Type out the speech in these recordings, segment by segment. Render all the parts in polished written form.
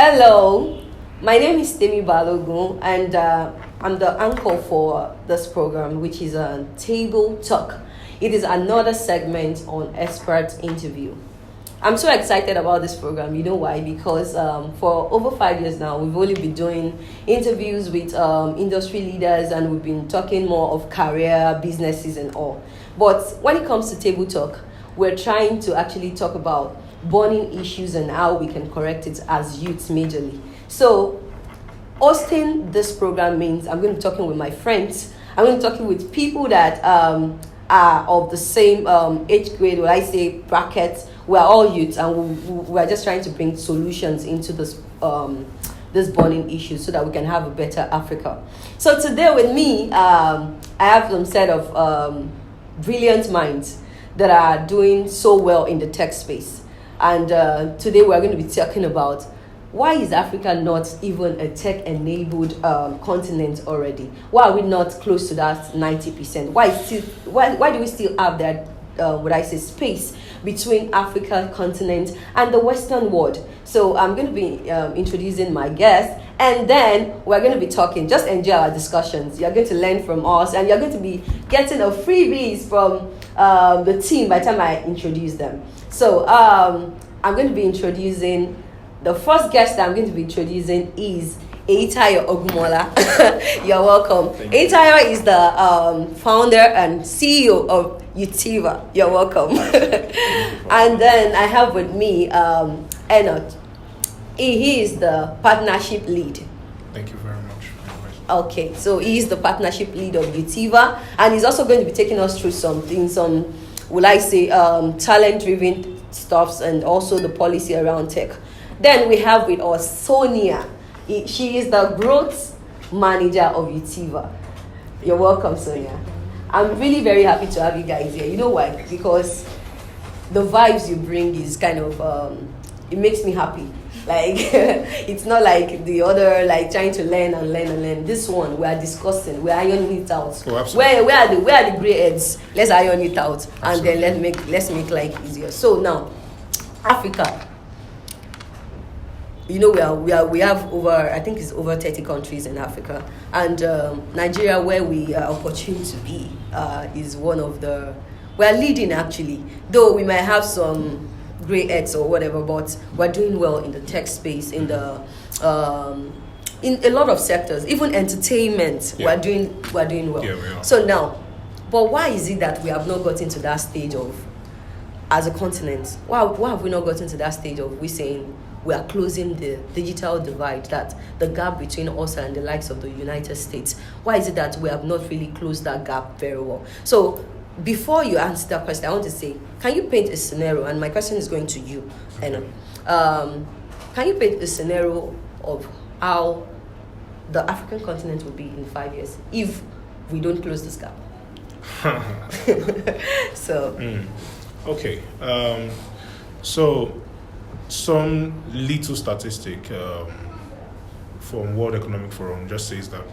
Hello, my name is Temi Balogun, and I'm the anchor for this program, which is a table talk. It is another segment on expert interview. I'm so excited about this program. You know why? Because for over 5 years now, we've only been doing interviews with industry leaders, and we've been talking more of career, businesses, and all. But when it comes to table talk, we're trying to actually talk about burning issues and how we can correct it as youths majorly. So, hosting this program means I'm going to be talking with my friends. I'm going to be talking with people that are of the same age grade, or I say bracket. We are all youths, and we are just trying to bring solutions into this burning issue so that we can have a better Africa. So today with me, I have some set of brilliant minds that are doing so well in the tech space. And today we're going to be talking about why is Africa not even a tech-enabled continent already? Why are we not close to that 90%? Why do we still have that, space between Africa continent and the Western world? So I'm going to be introducing my guest, and then we're going to be talking. Just enjoy our discussions. You're going to learn from us, and you're going to be getting a freebies from the team by the time I introduce them. So I'm going to be introducing, the first guest that I'm going to be introducing is Eitayo Ogumola. You're welcome. Eitayo is the founder and CEO of Utiva. You're welcome. And then I have with me Enoch. He is the partnership lead. Thank you very much. Okay, so he is the partnership lead of Utiva, and he's also going to be taking us through talent-driven stuffs, and also the policy around tech. Then we have with us Sonia. She is the growth manager of Utiva. You're welcome, Sonia. I'm really very happy to have you guys here. You know why? Because the vibes you bring is kind of, it makes me happy. Like, it's not like the other, like trying to learn and learn. This one, we are discussing, we are ironing it out. Oh, absolutely. Where are the grey heads? Let's iron it out. Absolutely. And then let's make life easier. So now, Africa. You know, we have over, I think it's over 30 countries in Africa, and Nigeria, where we are opportune to be, is one of the, we are leading actually, though we might have some grey heads or whatever, but we're doing well in the tech space, in the in a lot of sectors, even entertainment. Yeah. We're doing well. Yeah, we are. So now, but why is it that we have not gotten to that stage of, as a continent, why have we not gotten to that stage of we saying we are closing the digital divide, that the gap between us and the likes of the United States? Why is it that we have not really closed that gap very well? So before you answer that question, I want to say, can you paint a scenario? And my question is going to you, Eno. Can you paint a scenario of how the African continent will be in 5 years if we don't close this gap? Okay. So some little statistic from World Economic Forum just says that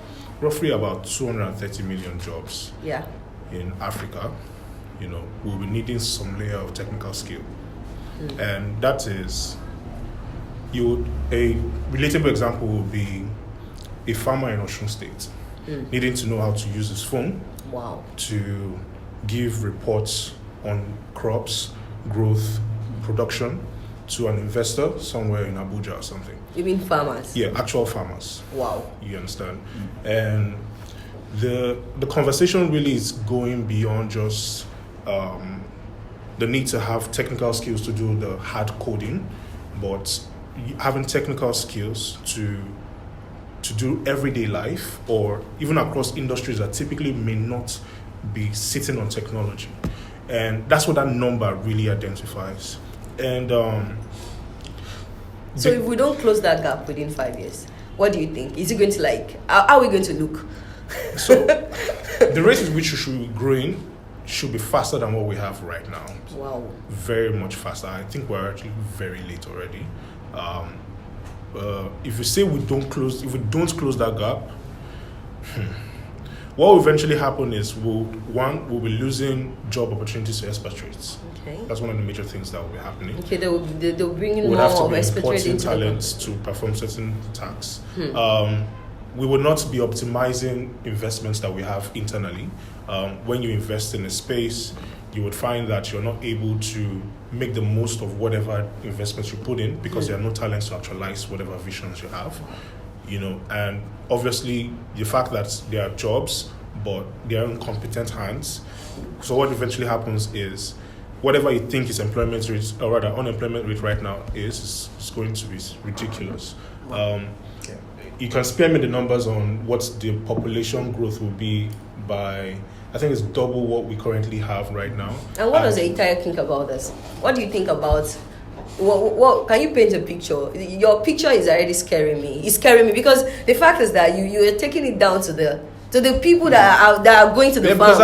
roughly about 230 million jobs in Africa, will be needing some layer of technical skill. And that is, a relatable example would be a farmer in Osun State needing to know how to use his phone to give reports on crops, growth, production to an investor somewhere in Abuja or something. You mean farmers? Yeah, actual farmers. Wow. You understand? And the conversation really is going beyond just the need to have technical skills to do the hard coding, but having technical skills to do everyday life, or even across industries that typically may not be sitting on technology. And that's what that number really identifies. And so if we don't close that gap within 5 years, what do you think? Is it going to how are we going to look? So the rate at which we should be growing should be faster than what we have right now. Wow. Very much faster. I think we're actually very late already. If we say if we don't close that gap, what will eventually happen is we'll be losing job opportunities to expatriates. Okay. That's one of the major things that will be happening. Okay, they'll bring in We'll more have to of be expatriate importing into talents to perform certain tasks. We will not be optimizing investments that we have internally. When you invest in a space, you would find that you're not able to make the most of whatever investments you put in because there are no talents to actualize whatever visions you have. And obviously the fact that there are jobs, but they are in competent hands. So what eventually happens is whatever you think is employment rate, or rather unemployment rate right now is going to be ridiculous. You can spare me the numbers on what the population growth will be by, I think it's double what we currently have right now. And what does the entire think about this? What do you think about? What can you paint a picture? Your picture is already scaring me. It's scaring me because the fact is that you are taking it down to the people that are going to the farm. Because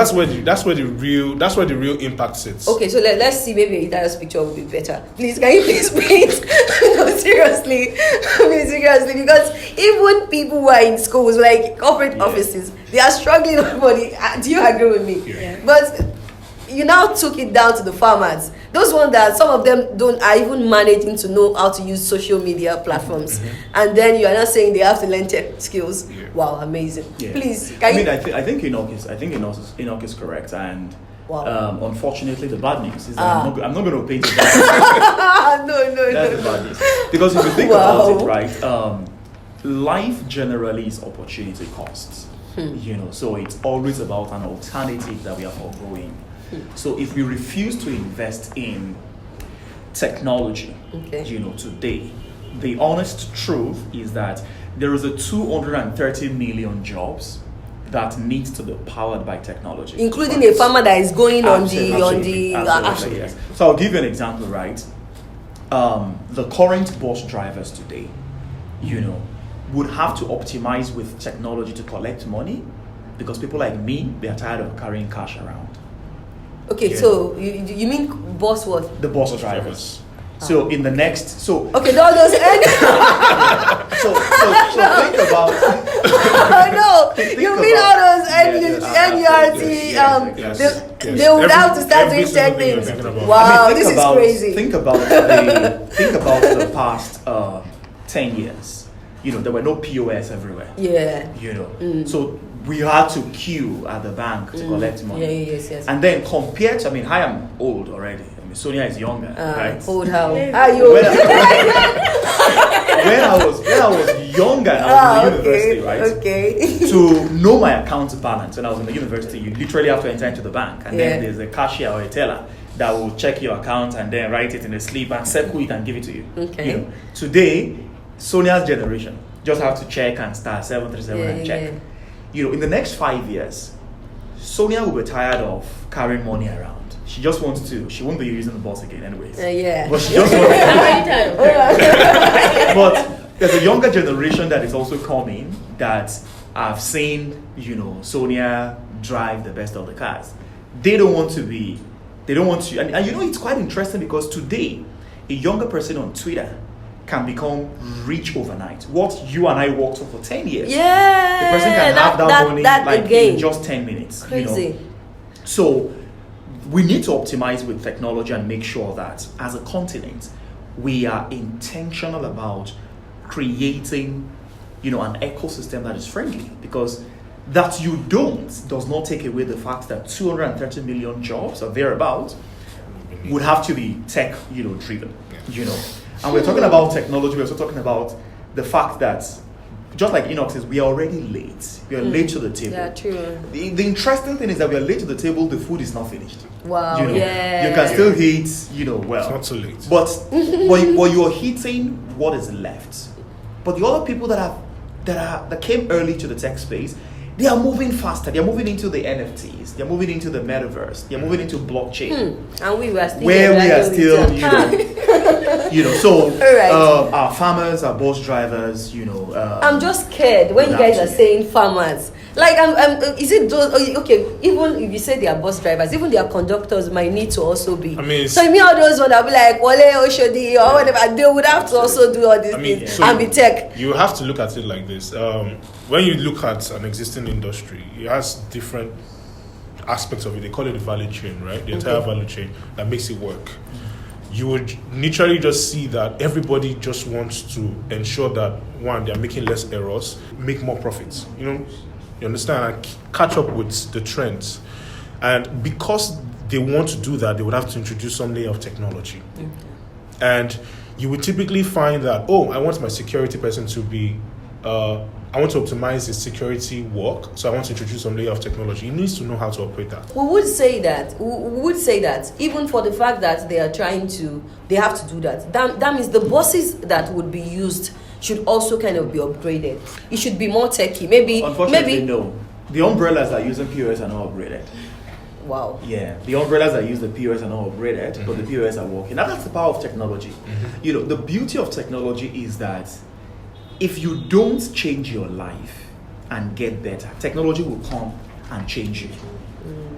that's where the real impact sits. Okay, so let's see. Maybe Italia's picture will be better. Please, can you please paint? No, seriously, because even people who are in schools, like corporate offices, they are struggling with money. Do you agree with me? Yeah. But you now took it down to the farmers. Those ones that some of them are even managing to know how to use social media platforms, and then you are not saying they have to learn tech skills. Yeah. Wow, amazing! Yeah. Please, I think Enoch is correct, and unfortunately, the bad news is that I'm not going to paint it. That's the bad news. Because if you think about it, right, life generally is opportunity costs. So it's always about an alternative that we are foregoing. So if we refuse to invest in technology, today, the honest truth is that there is a 230 million jobs that needs to be powered by technology, including a farmer that is going absolutely, yes. So I'll give you an example, right? The current bus drivers today, would have to optimize with technology to collect money because people like me, they are tired of carrying cash around. Okay, so you mean bus what? The bus drivers. So in the next, okay, all those so think about. You mean all those NURT? They would have to start doing check things. Wow, this is crazy. Think about the past 10 years. There were no POS everywhere. Yeah. So we had to queue at the bank to collect money. Yes. And then compared to, I am old already. Sonia is younger, right? Old how? Are you? When I was younger, I was in the university, right? Okay. To know my account balance when I was in the university, you literally have to enter into the bank, and then there's a cashier or a teller that will check your account and then write it in a slip and circle it and give it to you. Okay. Today, Sonia's generation just have to check and start 737 and check. In the next 5 years, Sonia will be tired of carrying money around. She just wants to. She won't be using the bus again, anyways. But she just wants But there's a younger generation that is also coming that I've seen, Sonia drive the best of the cars. They don't want to be. They don't want to. And it's quite interesting because today, a younger person on Twitter can become rich overnight. What you and I worked for 10 years. Yeah. The person can have that money in just 10 minutes. Crazy. So we need to optimize with technology and make sure that as a continent, we are intentional about creating, an ecosystem that is friendly. Because that you don't does not take away the fact that 230 million jobs or thereabouts would have to be tech, driven, And we're talking about technology. We're also talking about the fact that, just like Enoch says, we are already late. We are late to the table. Yeah, true. The interesting thing is that we are late to the table. The food is not finished. Wow. You can still eat. Well. It's not too late. But you are hitting what is left. But the other people that came early to the tech space, they are moving faster. They are moving into the NFTs. They are moving into the metaverse. They are moving into blockchain. And we were still we are still, So our farmers, our bus drivers, I'm just scared when you guys are saying farmers. Like, is it those? Okay, even if you say they are bus drivers, even their conductors might need to also be. I mean, so you mean all those ones that be like Wale Oshodi or whatever, they would have to also do all these things and be tech. You have to look at it like this. When you look at an existing industry, it has different aspects of it. They call it the value chain, right? The entire value chain that makes it work. You would literally just see that everybody just wants to ensure that, one, they're making less errors, make more profits. You understand? And catch up with the trends. And because they want to do that, they would have to introduce some layer of technology. And you would typically find that, I want my security person to be, I want to optimize his security work, so I want to introduce some layer of technology. He needs to know how to operate that. We would say that even for the fact that they are trying to, they have to do that. That means the buses that would be used should also kind of be upgraded. It should be more techy. Unfortunately, no. The umbrellas that are using POS are not upgraded. Wow. Yeah, the umbrellas that use the POS are not upgraded, but the POS are working. Now that's the power of technology. The beauty of technology is that if you don't change your life and get better, technology will come and change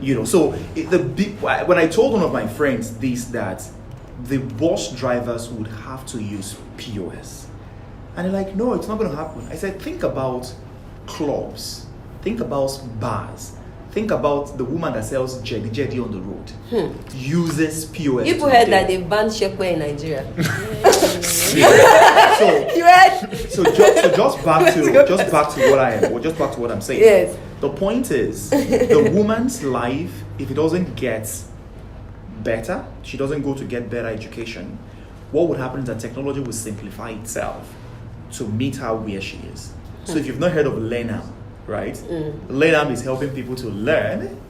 you. So when I told one of my friends that the bus drivers would have to use POS, and they're like, no, it's not going to happen. I said, think about clubs, think about bars, think about the woman that sells jelly on the road, uses POS. People heard that they banned Shekwe in Nigeria. So just back to what I'm saying. Yes. The point is, the woman's life, if it doesn't get better, she doesn't go to get better education, what would happen is that technology will simplify itself to meet her where she is. So if you've not heard of LearnAm, right? LearnAm is helping people to learn,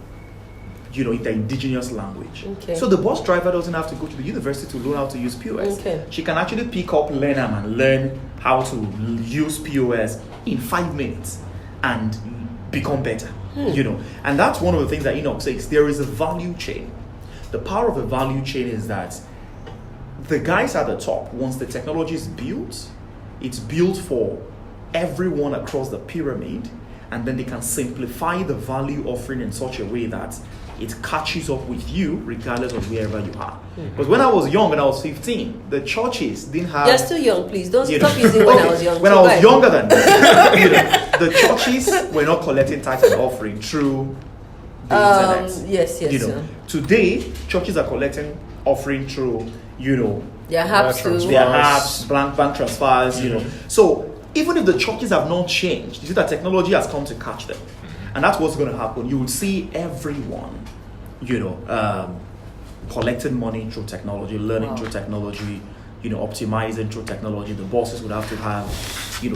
the indigenous language. Okay. So the bus driver doesn't have to go to the university to learn how to use POS. Okay. She can actually pick up LearnAm and learn how to use POS in 5 minutes and become better. And that's one of the things that Enoch says. There is a value chain. The power of a value chain is that the guys at the top, once the technology is built, it's built for everyone across the pyramid, and then they can simplify the value offering in such a way that it catches up with you regardless of wherever you are. Because when I was young, when I was 15, the churches didn't have... You're still young, please. Don't stop using when I was young. When I was younger than that, the churches were not collecting tithes and offering through the internet. Yes. Today, churches are collecting offering through, their apps, bank transfers, So even if the churches have not changed, you see that technology has come to catch them. And that's what's going to happen. You would see everyone, collecting money through technology, learning through technology, optimizing through technology. The bosses would have to have,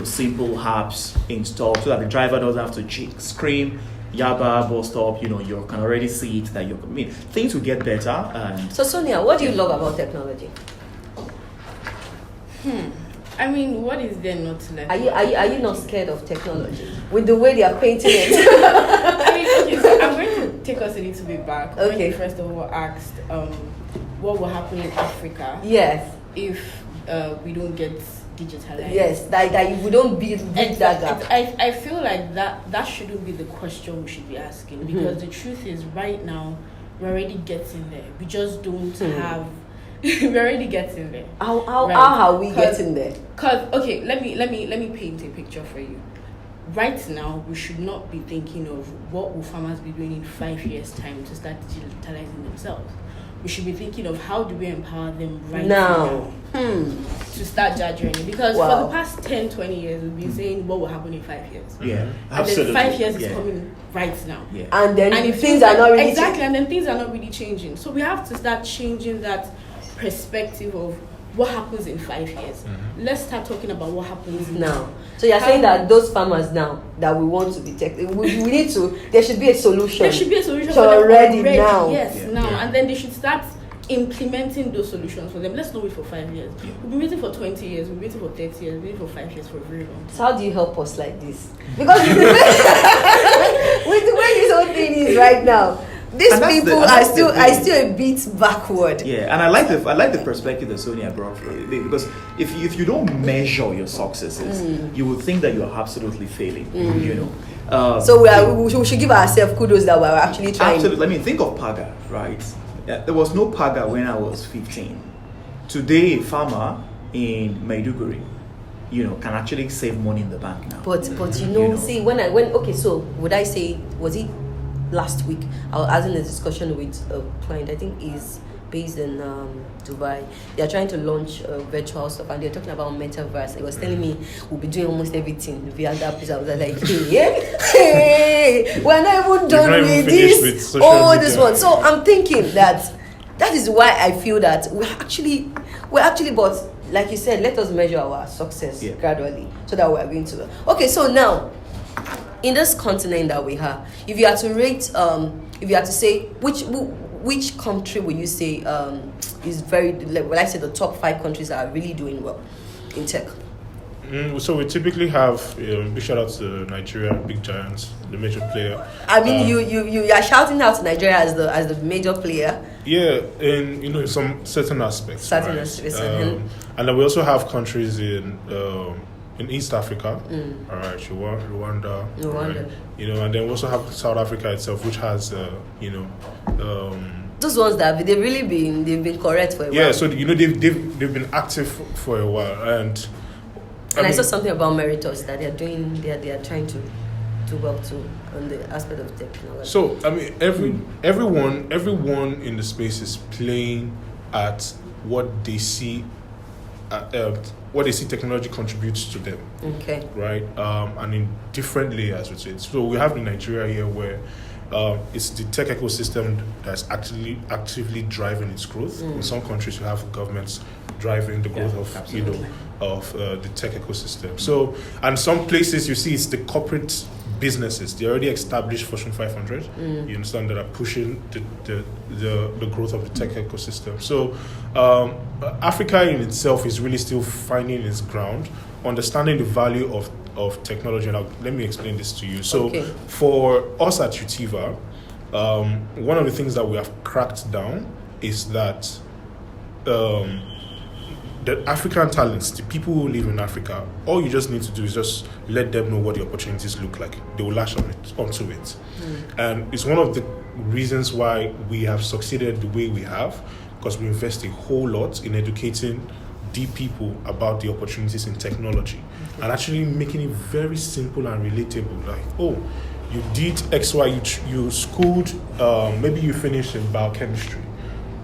simple apps installed so that the driver doesn't have to scream, Yaba, bus stop, you can already see it that things will get better. And so Sonia, what do you love about technology? What is there not to like? Are you not scared of technology with the way they are painting it? Okay, so I'm going to take us a little bit back. Okay. When you first of all asked what will happen in Africa if we don't get digitalized. Yes, that we don't bridge that gap. I feel like that shouldn't be the question we should be asking, because the truth is right now we're already getting there. We just don't have... We're already getting there. How are we getting there? Because let me paint a picture for you. Right now, we should not be thinking of what will farmers be doing in 5 years' time to start digitalizing themselves. We should be thinking of how do we empower them right now to start that journey. Because for the past 10, 20 years, we've been saying what will happen in 5 years. Yeah, absolutely. And then 5 years is coming right now. Yeah. And then things are not really changing. And then things are not really changing. So we have to start changing that perspective of what happens in 5 years. Let's start talking about what happens now. So you're saying that those farmers now that we want to be we need to, there should be a solution. There should be a solution for them already now. Yes, now. And then they should start implementing those solutions for them. Let's not wait for 5 years. We've been waiting for 20 years, we've been waiting for 30 years, we've been waiting for 5 years for a very long time. So how do you help us like this? Because with the way this whole thing is right now, these people are still a bit backward. Yeah, and I like the perspective that Sonia brought forward, because if you don't measure your successes, you will think that you are absolutely failing. So we should give ourselves kudos that we're actually trying. Absolutely. I mean, think of Paga, right? There was no Paga when I was 15. Today, a farmer in Maiduguri, can actually save money in the bank now. But see, so would I say, was it last week? I was having a discussion with a client, I think is based in Dubai. They are trying to launch virtual stuff, and they're talking about metaverse. He was telling me we'll be doing almost everything via that place. I was like, hey, we're not even done with this. This one. So I'm thinking that is why I feel that we're actually, but like you said, let us measure our success gradually, so that we're going to. Okay, so now in this continent that we have, if you had to rate, if you had to say which country would you say is very, well, I say the top 5 countries that are really doing well in tech? So we typically have big shout out to Nigeria, big giants, the major player. I mean, you are shouting out to Nigeria as the major player. Yeah, in some certain aspects. Aspects. And then we also have countries in East Africa, all right, Rwanda. Right, and then we also have South Africa itself, which has those ones that they've been correct for a while. Yeah, so they've been active for a while, and I saw something about Meritus that they are trying to do well too on the aspect of technology. So I mean, everyone in the space is playing at what they see. What they see technology contributes to them. Okay. Right? And in different layers with it. So we have in Nigeria here where it's the tech ecosystem that's actively driving its growth. In some countries, you have governments driving the growth of the tech ecosystem. So, and some places you see it's the corporate businesses. They're already established Fortune 500. You understand, that are pushing the growth of the tech ecosystem. So, Africa in itself is really still finding its ground, understanding the value of technology. And let me explain this to you. So, for us at Utiva, one of the things that we have cracked down is that the African talents, the people who live in Africa, all you just need to do is just let them know what the opportunities look like. They will latch onto it. And it's one of the reasons why we have succeeded the way we have, because we invest a whole lot in educating the people about the opportunities in technology and actually making it very simple and relatable. Like, oh, you did XY, you schooled, maybe you finished in biochemistry.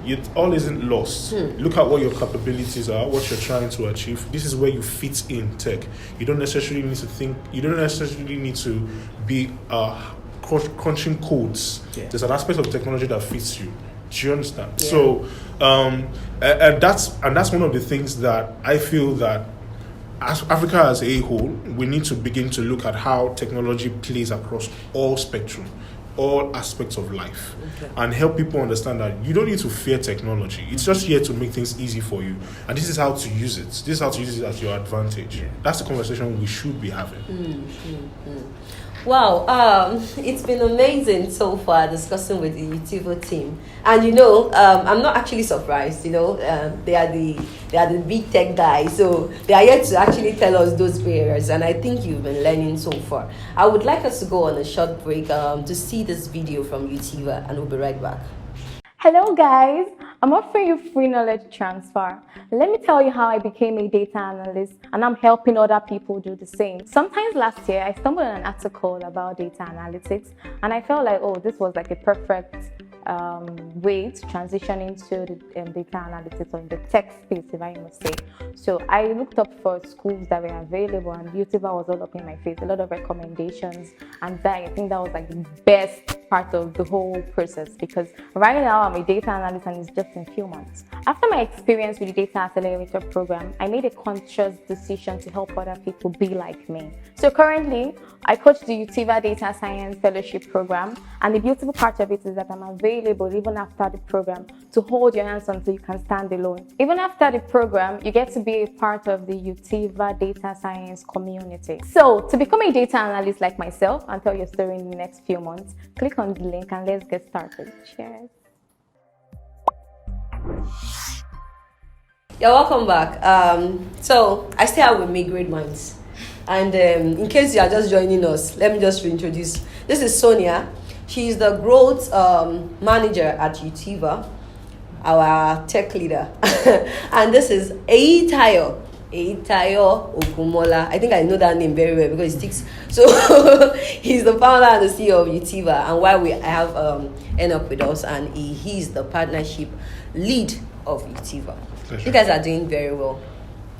It all isn't lost. Look at what your capabilities are, what you're trying to achieve. This is where you fit in tech. You don't necessarily need to think. You don't necessarily need to be crunching codes. There's an aspect of technology that fits you. Do you understand? So, and that's one of the things that I feel that as Africa as a whole, we need to begin to look at how technology plays across all spectrum, all aspects of life, and help people understand that you don't need to fear technology. It's just here to make things easy for you, and this is how to use it. This is how to use it at your advantage. That's the conversation we should be having. Wow, it's been amazing so far discussing with the Utivo team, and I'm not actually surprised. They are the big tech guys, so they are here to actually tell us those barriers, and I think you've been learning so far. I would like us to go on a short break to see this video from Utiva, and we'll be right back. Hello guys, I'm offering you free knowledge transfer. Let me tell you how I became a data analyst, and I'm helping other people do the same. Sometimes last year, I stumbled on an article about data analytics, and I felt like, oh, this was like a perfect way to transition into the data analytics or in the tech space, if I must say. So I looked up for schools that were available, and Utiva was all up in my face, a lot of recommendations, and I think that was like the best part of the whole process, because right now I'm a data analyst and it's just in a few months. After my experience with the Data Accelerator program, I made a conscious decision to help other people be like me. So currently, I coach the Utiva Data Science Fellowship program, and the beautiful part of it is that I'm available even after the program to hold your hands until you can stand alone. Even after the program, you get to be a part of the Utiva Data Science community. So to become a data analyst like myself and tell your story in the next few months, click on the link and let's get started. Cheers. Yeah, welcome back. So I still have with me great minds. And in case you are just joining us, let me just reintroduce. This is Sonia. She is the growth manager at Utiva, our tech leader. And this is Eitayo Okumola. I think I know that name very well because it sticks. So he's the founder and the CEO of Utiva. And while we have Enoch with us, and he's the partnership lead of Utiva. Pleasure. You guys are doing very well.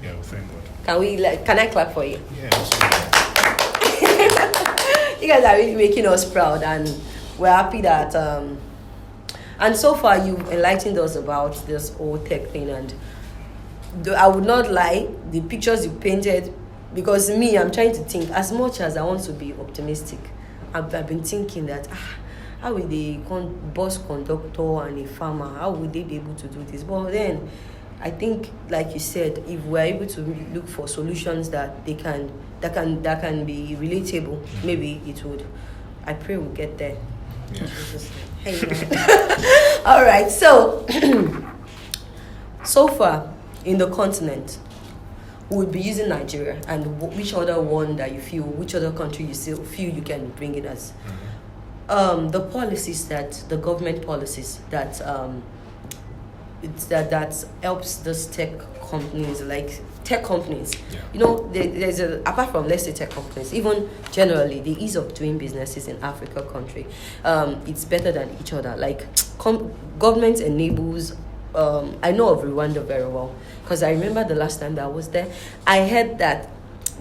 Yeah, well, thank God. Can I clap for you? Yeah, absolutely. You guys are really making us proud, and we're happy that and so far you've enlightened us about this whole tech thing. And I would not lie, the pictures you painted, because me, I'm trying to think, as much as I want to be optimistic, I've been thinking that how will the bus conductor and a farmer, how would they be able to do this? But then I think, like you said, if we're able to look for solutions that can be relatable, maybe it would. I pray we'll get there. Yeah. Hey, all right. So far in the continent, we would be using Nigeria, and which other one that you feel, which other country you still feel you can bring it as? The policies the government policies that helps those tech companies, Yeah. There's apart from, let's say, tech companies, even generally the ease of doing businesses in Africa country, it's better than each other. Like government enables. I know of Rwanda very well because I remember the last time that I was there. I heard that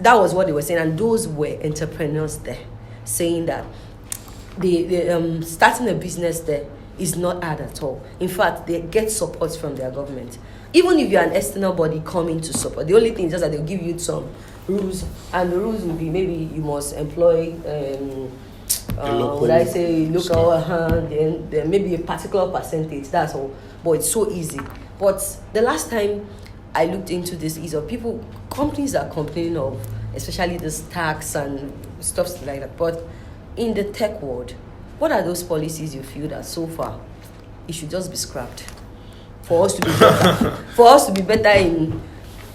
was what they were saying, and those were entrepreneurs there saying that the starting a business there is not hard at all. In fact, they get support from their government. Even if you're an external body coming to support, the only thing is just that they'll give you some rules, and the rules will be maybe you must employ local, then maybe a particular percentage, that's all. But it's so easy. But the last time I looked into this ease of companies are complaining of, especially this tax and stuff like that. But in the tech world, what are those policies you feel that so far it should just be scrapped for us to be better, in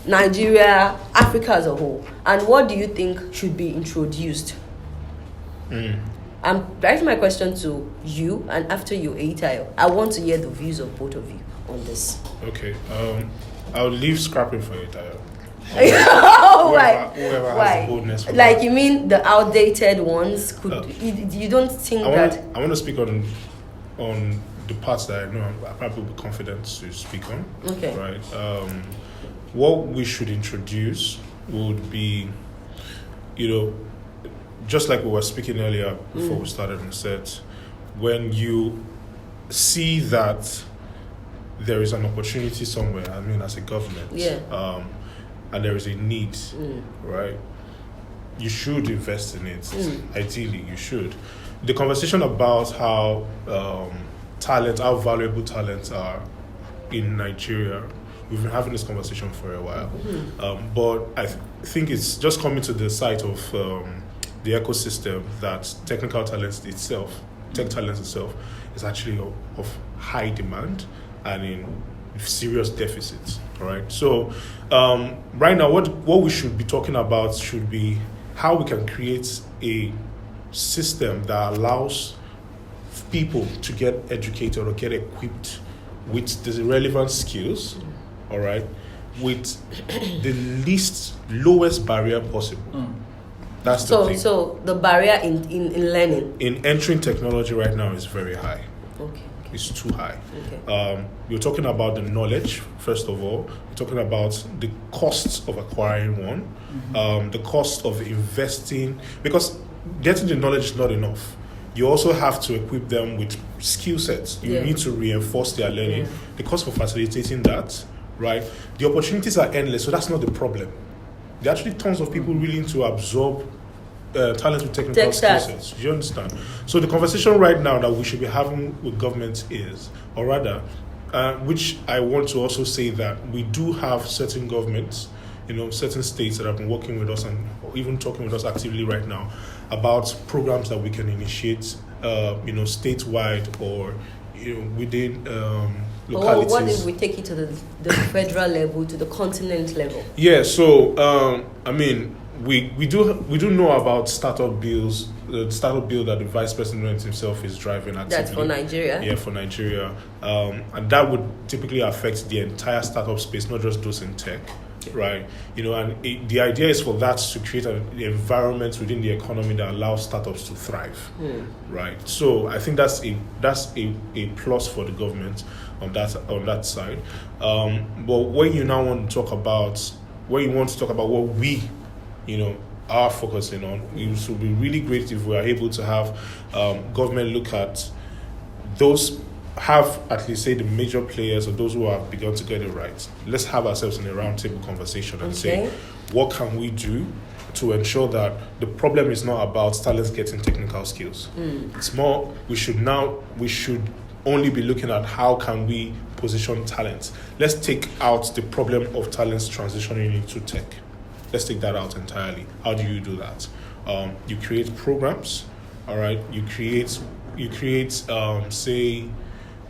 Nigeria, Africa as a whole? And what do you think should be introduced? I'm writing my question to you, and after you, Eitayo, I want to hear the views of both of you on this. Okay, I'll leave scrapping for Eitayo. Why? Whoever has the boldness for like that. You mean the outdated ones could? You don't think I want to speak on the parts that I know I probably will be confident to speak on. Okay. Right. What we should introduce would be, just like we were speaking earlier before we started on set, when you see that there is an opportunity somewhere, I mean, as a government, and there is a need, right? You should invest in it. Ideally, you should. The conversation about how valuable talents are in Nigeria, we've been having this conversation for a while. But I think it's just coming to the site of the ecosystem that tech talent itself is actually of high demand and in serious deficits. All right. So right now, what we should be talking about should be how we can create a system that allows people to get educated or get equipped with the relevant skills, all right, with the lowest barrier possible. That's the thing. So the barrier in learning, in entering technology right now is very high. Okay. It's too high. Okay. You're talking about the knowledge, first of all. You're talking about the costs of acquiring one, the cost of investing, because getting the knowledge is not enough. You also have to equip them with skill sets. You need to reinforce their learning. The cost for facilitating that, right? The opportunities are endless, so that's not the problem. There are actually tons of people willing to absorb talent with technical skill sets. Do you understand? So the conversation right now that we should be having with government is, or rather, which I want to also say that we do have certain governments, certain states that have been working with us and even talking with us actively right now about programs that we can initiate, statewide or within localities. What if we take it to the federal level, to the continent level? Yeah. So we do know about startup bills. The startup bill that the vice president himself is driving actively. That's for Nigeria. Yeah, for Nigeria, and that would typically affect the entire startup space, not just those in tech, right? And the idea is for that to create an environment within the economy that allows startups to thrive, right? So I think that's a plus for the government on that side. But when you now want to talk about what we, are focusing on, it would be really great if we are able to have government look at those, have at least say the major players or those who have begun to get it right. Let's have ourselves in a roundtable conversation and say, what can we do to ensure that the problem is not about talents getting technical skills. It's more, we should only be looking at how can we position talent. Let's take out the problem of talents transitioning into tech. Let's take that out entirely. How do you do that? You create programs, all right? You create, say,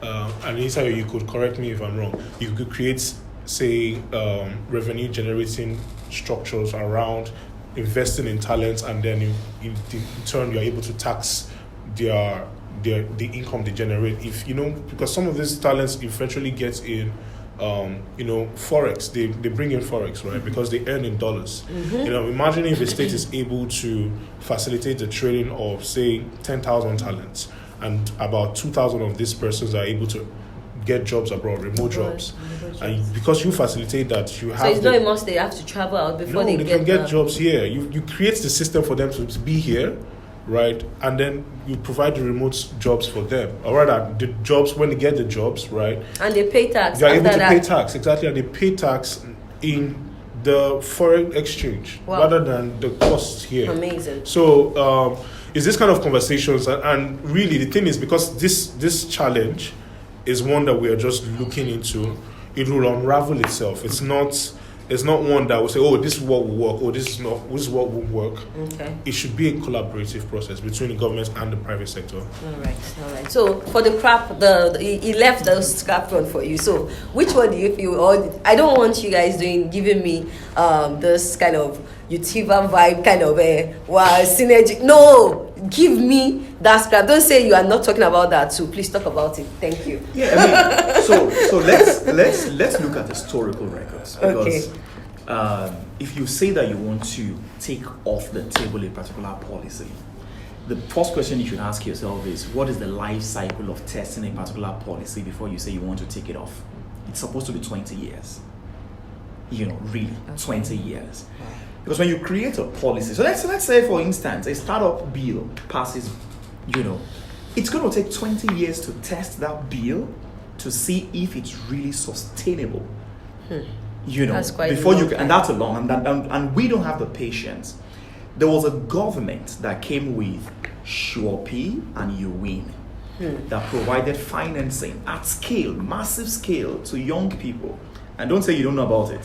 and Isaiah, you could correct me if I'm wrong. You could create, say, revenue generating structures around investing in talents, and then in turn you're able to tax the income they generate. If because some of these talents eventually get in forex, they bring in forex, right? Because they earn in dollars. Imagine if a state is able to facilitate the trading of, say, 10,000 talents, and about 2,000 of these persons are able to get jobs abroad, remote jobs. And because you facilitate that, you have. So it's not a must they have to travel out before they can get jobs here. You create the system for them to be here, right? And then you provide the remote jobs for them, or rather, the jobs when they get the jobs, right? And they pay tax. They are able to pay tax, exactly, and they pay tax in the foreign exchange rather than the costs here. Amazing. So it's this kind of conversations, and really the thing is, because this challenge is one that we are just looking into, it will unravel itself. It's not one that will say, oh, this is what will work, or this is what won't work. Okay. It should be a collaborative process between the government and the private sector. All right. So for the crap, he left the scrap one for you. So which one do you feel? Or I don't want you guys giving me this kind of Utiva vibe, kind of synergy. No, give me that scrap. Don't say you are not talking about that too. Please talk about it. Thank you. Yeah, I mean, so let's look at historical records, because if you say that you want to take off the table a particular policy, the first question you should ask yourself is, what is the life cycle of testing a particular policy before you say you want to take it off? It's supposed to be 20 years. Really, 20 years. Because when you create a policy, so let's say, for instance, a startup bill passes, it's going to take 20 years to test that bill to see if it's really sustainable. That's quite before long and that's a long, and we don't have the patience. There was a government that came with Sure-P and You Win that provided financing at scale, massive scale, to young people. And don't say you don't know about it,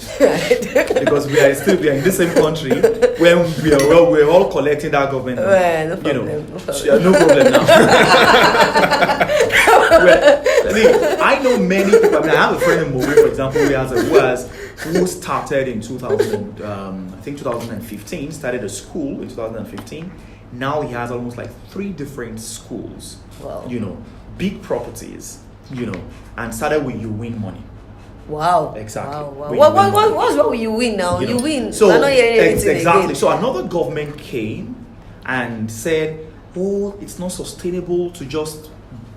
because we are in the same country where we're all collecting that government. No problem. No problem now. I know many people. I have a friend in Mobile, for example, who started in 2015. Started a school in 2015. Now he has almost like 3 different schools. Wow. Big properties. And started with You Win money. Wow. Exactly. Wow. What's wrong with You Win now? You win. So, I'm not hearing anything exactly. Again. So another government came and said, oh, it's not sustainable to just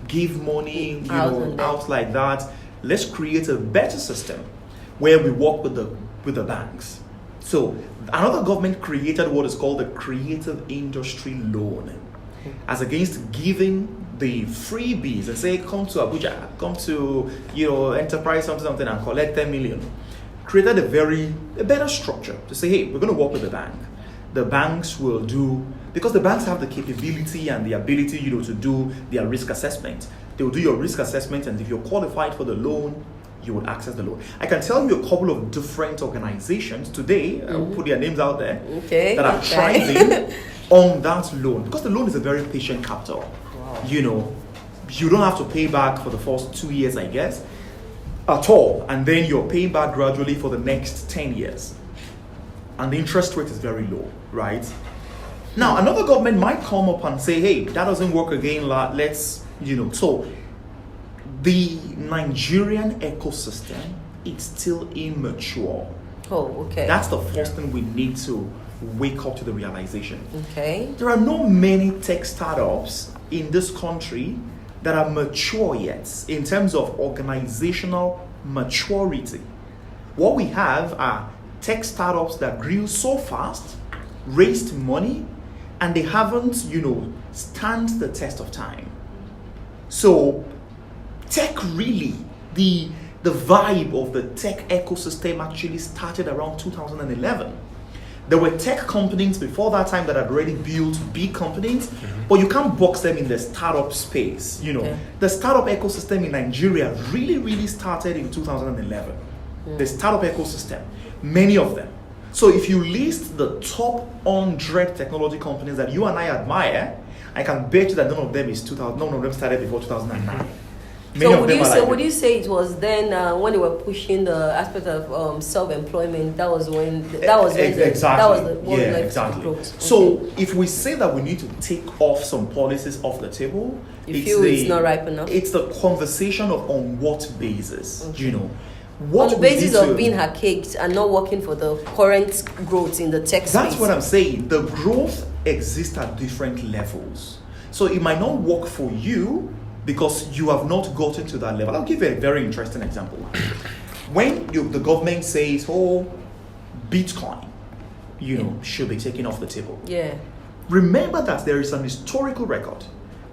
give money, out like that. Let's create a better system where we work with the banks. So another government created what is called the Creative Industry Loan, as against giving the freebies and say, come to Abuja, come to enterprise something and collect 10 million. Created a better structure to say, hey, we're going to work with the bank. The banks will do, because the banks have the capability and the ability, to do their risk assessment. They will do your risk assessment, and if you're qualified for the loan, you will access the loan. I can tell you a couple of different organizations today, I will put their names out there, that are thriving on that loan, because the loan is a very patient capital. You don't have to pay back for the first 2 years, I guess, at all, and then you're paying back gradually for the next 10 years. and the interest rate is very low, right? Now, another government might come up and say, hey, that doesn't work again, let's, so the Nigerian ecosystem is still immature. Oh, okay. That's the first thing we need to wake up to the realization. Okay. There are not many tech startups in this country that are mature yet in terms of organizational maturity. What we have are tech startups that grew so fast, raised money, and they haven't, stand the test of time. So tech really, the vibe of the tech ecosystem actually started around 2011. There were tech companies before that time that had already built big companies, but you can't box them in the startup space. Okay. The startup ecosystem in Nigeria really, really started in 2011. The startup ecosystem, many of them. So if you list the top 100 technology companies that you and I admire, I can bet you that none of them started before 2009. So would you say it was then when they were pushing the aspect of self-employment? That was when exactly. So if we say that we need to take off some policies off the table, it's not ripe enough. It's the conversation of on what basis, on the basis of being archaic and not working for the current growth in the tech space. That's what I'm saying. The growth exists at different levels. So it might not work for you because you have not gotten to that level. I'll give you a very interesting example. When the government says, Bitcoin, should be taken off the table. Yeah. Remember that there is an historical record.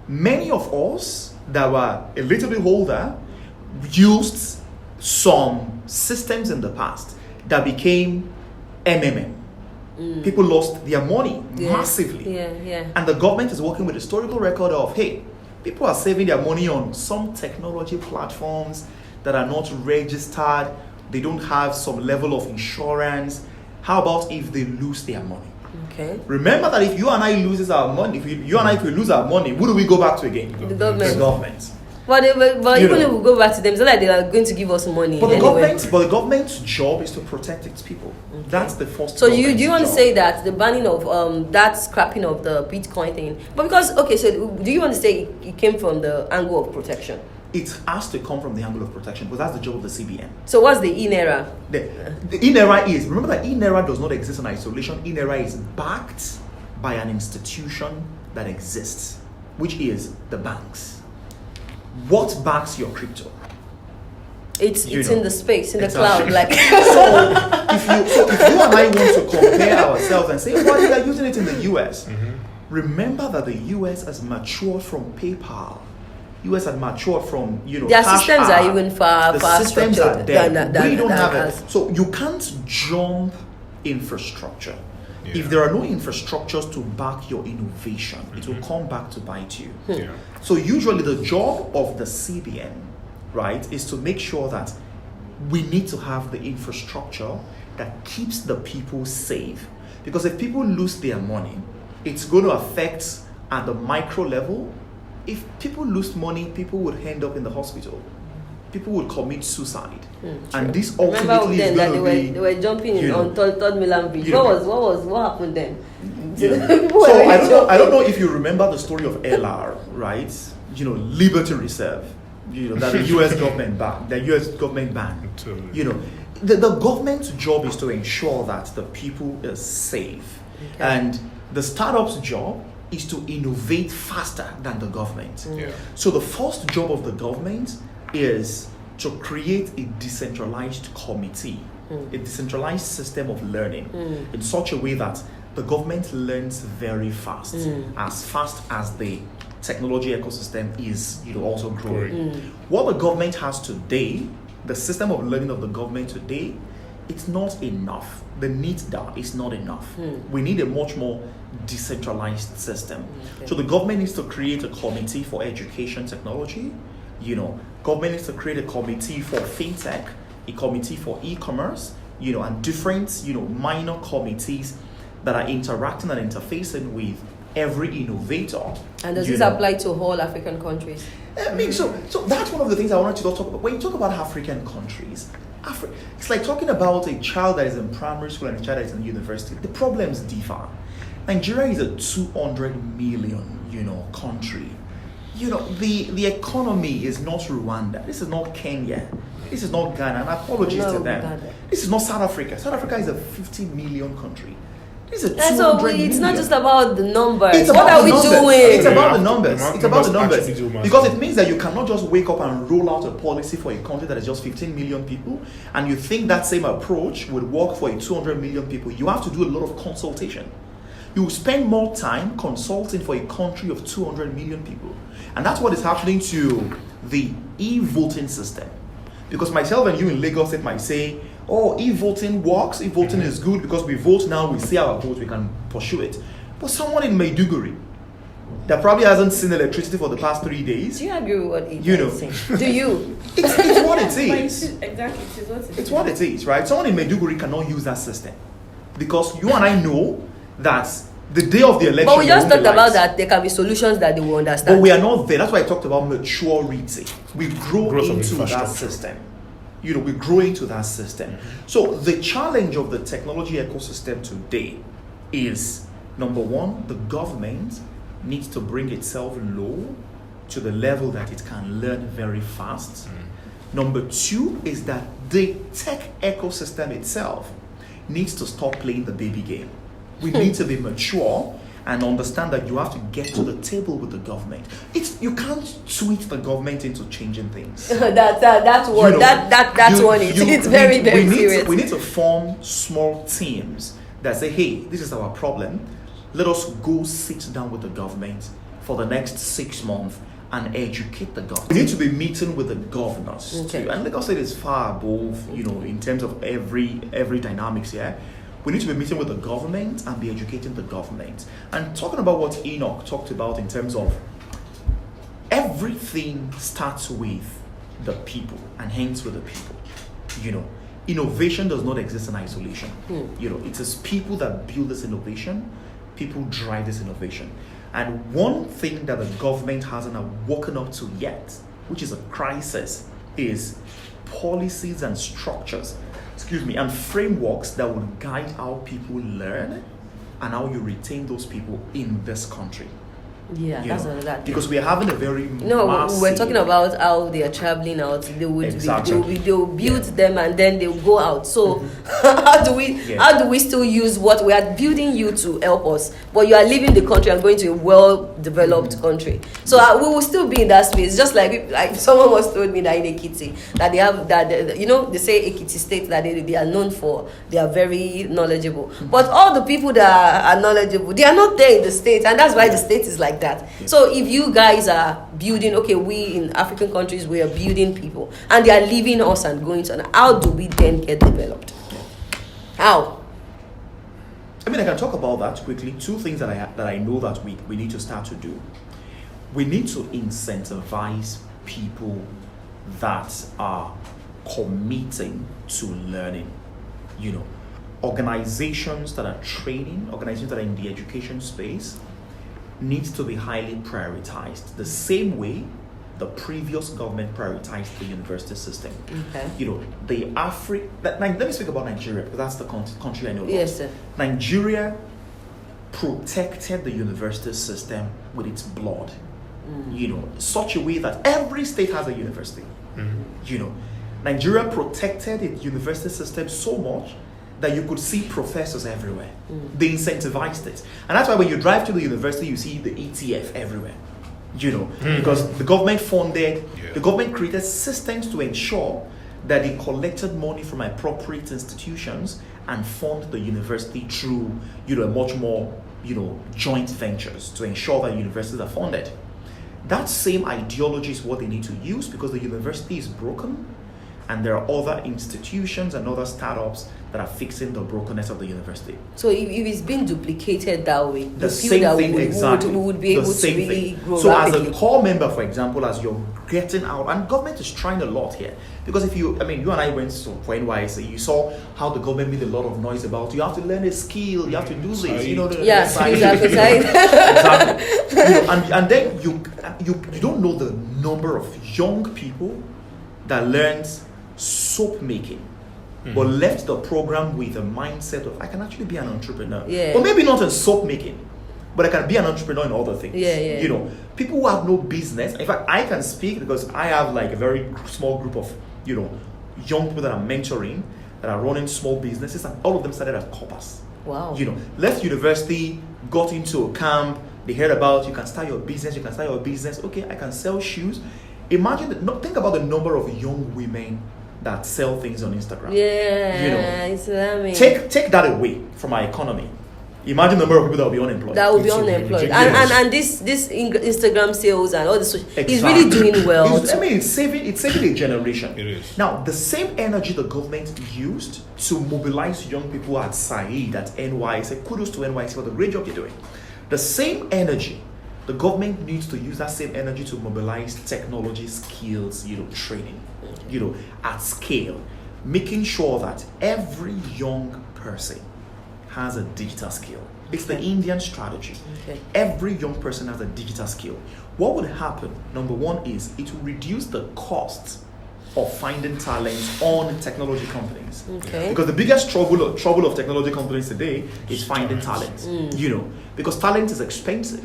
Many of us that were a little bit older used some systems in the past that became MMM. People lost their money massively. Yeah. And the government is working with a historical record of, hey, people are saving their money on some technology platforms that are not registered. They don't have some level of insurance. How about if they lose their money? Okay. Remember that if you and I lose our money, if we lose our money, who do we go back to again? The government. The government. But even if we go back to them, it's not like they are going to give us money. But the government's job is to protect its people. Okay. That's the first. So do you want to say that the banning of that scrapping of the Bitcoin thing? But so do you want to say it came from the angle of protection? It has to come from the angle of protection, because that's the job of the CBN. So what's the INERA? The INERA is, remember that INERA does not exist in isolation. INERA is backed by an institution that exists, which is the banks. What backs your crypto? It's in the space, in the cloud. So if you and I want to compare ourselves and say, well, they are using it in the US, remember that the US has matured from PayPal. US had matured from, their systems are even far systems are there. We don't have us. it. So you can't jump infrastructure. Yeah. If there are no infrastructures to back your innovation, it will come back to bite you. Yeah. So usually the job of the CBN, right, is to make sure that we need to have the infrastructure that keeps the people safe. Because if people lose their money, it's going to affect at the micro level. If people lose money, people would end up in the hospital. People would commit suicide. And this ultimately is going to be... They were jumping on Third Milan Bridge. What happened then? Yeah. So I don't know if you remember the story of LR, right? Liberty Reserve. That the US government banned. The government's job is to ensure that the people is safe. Okay. And the startup's job is to innovate faster than the government. Yeah. So the first job of the government is to create a decentralized committee, a decentralized system of learning in such a way that the government learns very fast, as the technology ecosystem is also growing. What the government has today, the system of learning of the government today, it's not enough. The NEET is not enough. We need a much more decentralized system. Okay. So the government needs to create a committee for education technology. Government needs to create a committee for fintech, a committee for e-commerce, and different, minor committees that are interacting and interfacing with every innovator. And does this apply to all African countries? I mean, so that's one of the things I wanted to talk about. When you talk about African countries, It's like talking about a child that is in primary school and a child that is in university. The problems differ. Nigeria is a 200 million, country. The economy is not Rwanda. This is not Kenya. This is not Ghana. And apologies to them. Ghana. This is not South Africa. South Africa is a 50 million country. This is a 200 million. It's not just about the numbers. It's what are we doing? It's about the numbers. It's about the numbers. Because it means that you cannot just wake up and roll out a policy for a country that is just 15 million people, and you think that same approach would work for a 200 million people. You have to do a lot of consultation. You spend more time consulting for a country of 200 million people. And that's what is happening to the e-voting system. Because myself and you in Lagos State might say, oh, e-voting works, e-voting is good because we vote now, we see our vote, we can pursue it. But someone in Maiduguri that probably hasn't seen electricity for the past 3 days. Do you agree with what is saying? Do you? It's what it is. Exactly, it's what it is, right? Someone in Maiduguri cannot use that system. Because you and I know that the day of the election. But we just talked about that there can be solutions that they will understand. But we are not there. That's why I talked about maturity. We grow into that system. We grow into that system. So the challenge of the technology ecosystem today is, number one, the government needs to bring itself low to the level that it can learn very fast. Number two is that the tech ecosystem itself needs to stop playing the baby game. We need to be mature and understand that you have to get to the table with the government. You can't tweak the government into changing things. That's one. It's very, very serious. We need to form small teams that say, hey, this is our problem. Let us go sit down with the government for the next 6 months and educate the government. We need to be meeting with the governors too. And Lagos State is far above, in terms of every dynamics here. We need to be meeting with the government and be educating the government. And talking about what Enoch talked about in terms of everything starts with the people and hence with the people. Innovation does not exist in isolation. It is people that build this innovation, people drive this innovation. And one thing that the government hasn't woken up to yet, which is a crisis, is policies and structures and frameworks that will guide how people learn and how you retain those people in this country. Yeah, that's another thing. Because we are having a very massive... we're talking about how they are traveling out. They will build them and then they will go out. So how do we still use what we are building you to help us, but you are leaving the country and going to a well-developed country? So we will still be in that space. Just like someone once told me that in Ekiti, that they have they say Ekiti State that they are known for, they are very knowledgeable. But all the people that are knowledgeable, they are not there in the state, and that's why the state is like that. So if you guys are building, we in African countries, we are building people and they are leaving us and going to, how do we then get developed? How? I can talk about that quickly. Two things that I know that we need to start to do. We need to incentivize people that are committing to learning. Organizations that are training, organizations that are in the education space, needs to be highly prioritized the same way the previous government prioritized the university system. Let me speak about Nigeria, because that's the country I know. Yes, sir. Nigeria protected the university system with its blood. Such a way that every state has a university. Nigeria protected its university system so much that you could see professors everywhere. They incentivized it. And that's why when you drive to the university, you see the ETF everywhere. Because the government the government created systems to ensure that they collected money from appropriate institutions and fund the university through, a much more, joint ventures to ensure that universities are funded. That same ideology is what they need to use, because the university is broken and there are other institutions and other startups that are fixing the brokenness of the university. So if it's been duplicated that way, the same thing exactly. We would be able to really grow so rapidly. As a core member, for example, as you're getting out, and government is trying a lot here, because if you and I went for NYC, you saw how the government made a lot of noise about you have to learn a skill, you have to do this, exactly. And then you don't know the number of young people that learns soap making, but left the program with a mindset of I can actually be an entrepreneur. Yeah. But maybe not in soap making, but I can be an entrepreneur in other things. Yeah. You know, people who have no business. In fact, I can speak because I have like a very small group of, you know, young people that I'm mentoring that are running small businesses, and all of them started as coppers. Wow. You know, left university, got into a camp. They heard about you can start your business. Okay, I can sell shoes. Imagine think about the number of young women that sell things on Instagram. Yeah, you know, Islamic. Take that away from our economy. Imagine the number of people that will be unemployed. And this Instagram sales and all this is really doing well. It's saving a generation. It is. Now, the same energy the government used to mobilize young people at Said, at NYC, kudos to NYC for the great job you're doing. The same energy, the government needs to use that same energy to mobilize technology skills, you know, training, you know, at scale, making sure that every young person has a digital skill. It's the Indian strategy. Okay. Every young person has a digital skill. What would happen, number one, is it will reduce the cost of finding talent on technology companies. Okay. Because the biggest trouble of technology companies today is finding talent. You know, because talent is expensive,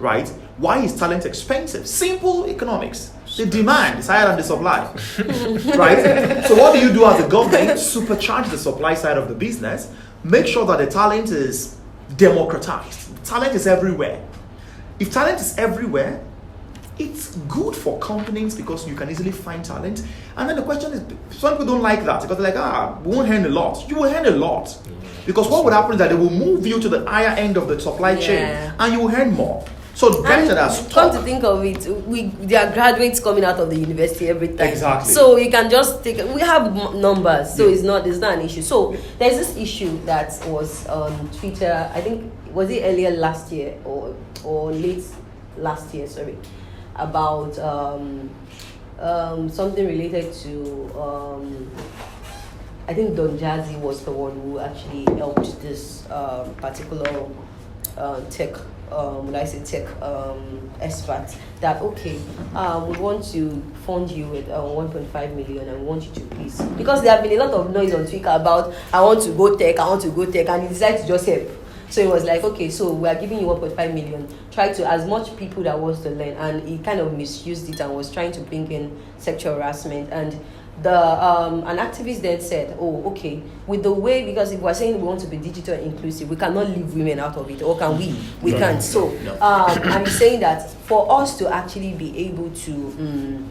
right? Why is talent expensive? Simple economics. The demand is higher than the supply, right? So what do you do as a government? Supercharge the supply side of the business. Make sure that the talent is democratized. Talent is everywhere. If talent is everywhere, it's good for companies because you can easily find talent. And then the question is, some people don't like that because they're like, we won't earn a lot. You will earn a lot. Because what would happen is that they will move you to the higher end of the supply chain and you will earn more. So better than stock. Come to think of it, there are graduates coming out of the university every time. Exactly. So you can just take. We have numbers, so it's not an issue. So there's this issue that was on Twitter. I think was it earlier last year or late last year? Sorry, about something related to. I think Don Jazzy was the one who actually helped this particular tech. Tech expert that we want to fund you with 1.5 million and we want you to please, because there have been a lot of noise on Twitter about I want to go tech and he decided to just help. So it was like, okay, so we are giving you 1.5 million, try to as much people that wants to learn, and he kind of misused it and was trying to bring in sexual harassment. And the an activist then said, with the way, because if we're saying we want to be digital inclusive, we cannot leave women out of it, or can we? We can't. So I'm saying that for us to actually be able to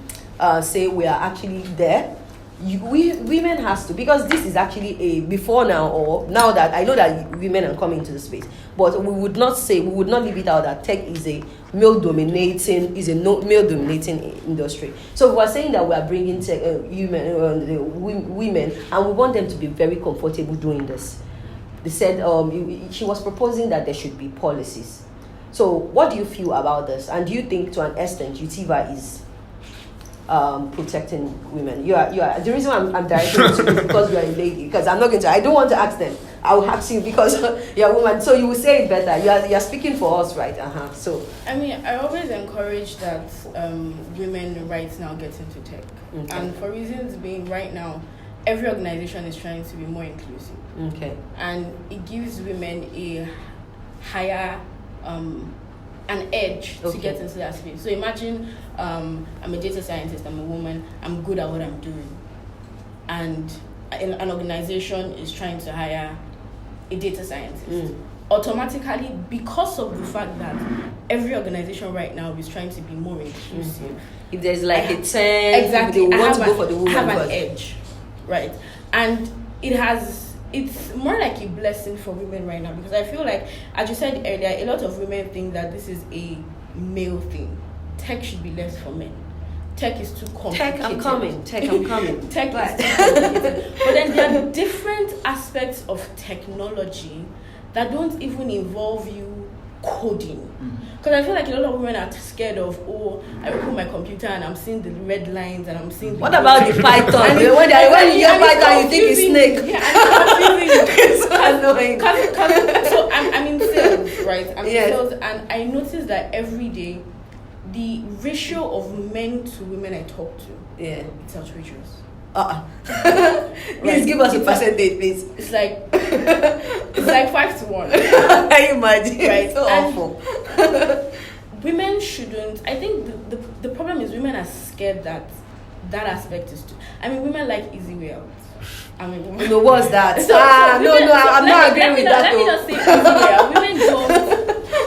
say we are actually there, women has to, because this is actually a before now, or now that I know that women are coming into the space, but we would not leave it out that tech is a male dominating industry. So we're saying that we are bringing tech, women, and we want them to be very comfortable doing this. They said she was proposing that there should be policies. So what do you feel about this, and do you think to an extent Utiva is protecting women? You are the reason why I'm directing you to is because you are a lady, because I don't want to ask them. I will ask you because you're a woman, so you will say it better. You are speaking for us, right? So I mean, I always encourage that women right now get into tech, and for reasons being, right now every organization is trying to be more inclusive, and it gives women a higher an edge to get into that space. So imagine I'm a data scientist, I'm a woman, I'm good at what I'm doing, and an organization is trying to hire a data scientist. Automatically, because of the fact that every organization right now is trying to be more inclusive, if there's like a 10, they want to go for the woman, have an edge, right? And it's more like a blessing for women right now, because I feel like, as you said earlier, a lot of women think that this is a male thing. Tech should be left for men. Tech is too complicated. Tech, I'm coming. Tech is too complicated. But then there are different aspects of technology that don't even involve you coding. Because I feel like a lot of women are scared of, I open my computer and I'm seeing the red lines and I'm seeing. What about the Python? When you hear Python, you think it's snake. Yeah, and it's so annoying. So I'm in sales, right? I'm in sales, and I notice that every day, the ratio of men to women I talk to, it's outrageous. Please give us a percentage, please. It's like 5-1. Can you imagine? Right. So awful. Women shouldn't. I think the problem is women are scared that aspect is too. I mean, women like easy way out. I mean, no, what's that? I'm not agreeing with that. Let me not say easy way out.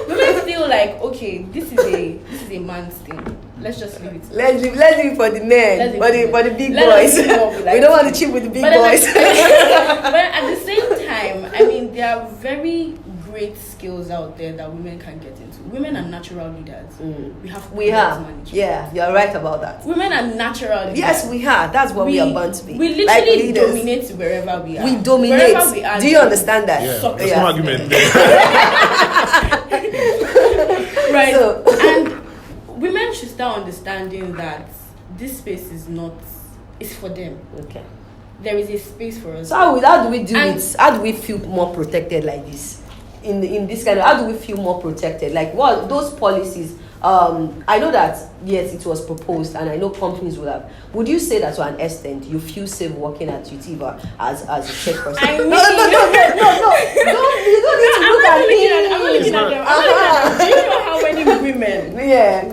Women feel like, okay, this is a man's thing. Let's just leave it. Let's leave it for the men, for the big boys. We don't want to cheat with the big boys. But at the same time, I mean, there are very great skills out there that women can get into. Women are natural leaders. We are. Yeah, you're right about that. Women are natural leaders. Yes, we are. That's what we are born to be. We literally dominate wherever we are. We dominate. Wherever we are. Do you understand that? Yeah, there's no argument. Right. So, and women should start understanding that this space is for them. Okay. There is a space for us. So how do we do it? How do we feel more protected like this? In this kind of, how do we feel more protected? Like what those policies? I know that yes, it was proposed, and I know companies will have. Would you say that to an extent you feel safe working at Utiva as a tech person? I mean, no, you don't need to look at me. I'm not looking at them. Do you know how many women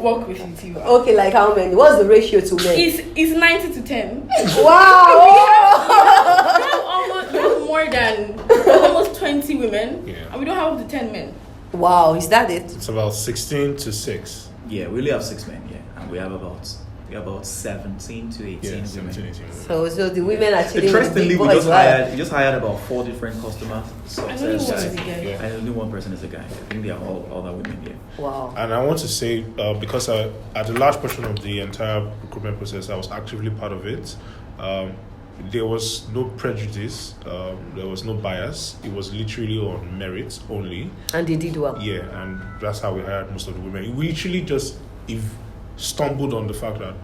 work with Utiva? Okay, like how many? What's the ratio to men? It's 90 to 10. Wow. We have more than almost 20 women, and we don't have up to 10 men. Wow, is that it? It's about 16 to 6. Yeah, we only have 6 men, and we have about 17 to 18 women. 17, 18 So the women are chilling. Interestingly, we just hired about 4 different customer success guys. And only one person is a guy. I think they are all other women here. Wow. And I want to say, because at a large portion of the entire recruitment process, I was actively part of it. There was no prejudice, there was no bias. It was literally on merit only. And they did well. Yeah, and that's how we hired most of the women. We literally just stumbled on the fact that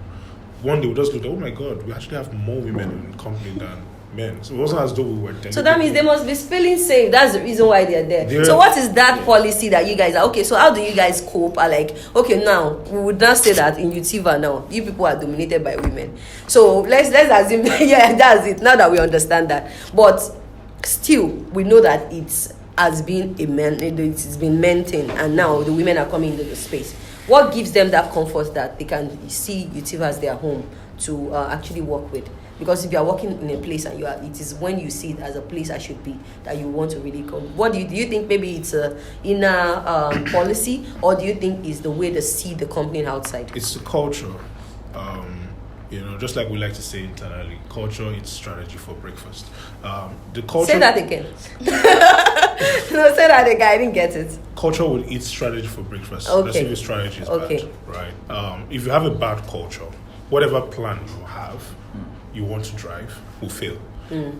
one day we just looked at, oh my God, we actually have more women in the company than men. So it wasn't as though we were. So that means they must be feeling safe. That's the reason why they're there. So what is that policy that you guys are okay? So how do you guys cope? Are like, okay, now we would not say that in Utiva now you people are dominated by women. So let's assume yeah, that's it. Now that we understand that, but still we know that it has been it's been maintained, and now the women are coming into the space. What gives them that comfort that they can see Utiva as their home to actually work with? Because if you are working in a place and it is when you see it as a place I should be that you want to really come. What do you think? Maybe it's a inner policy, or do you think it's the way they see the company outside? It's the culture. Just like we like to say internally, culture is strategy for breakfast. The culture. Say that again. No, say that again. I didn't get it. Culture will eat strategy for breakfast. Okay. Let's say your strategy is bad, right? If you have a bad culture, whatever plan you have, you want to drive, will fail,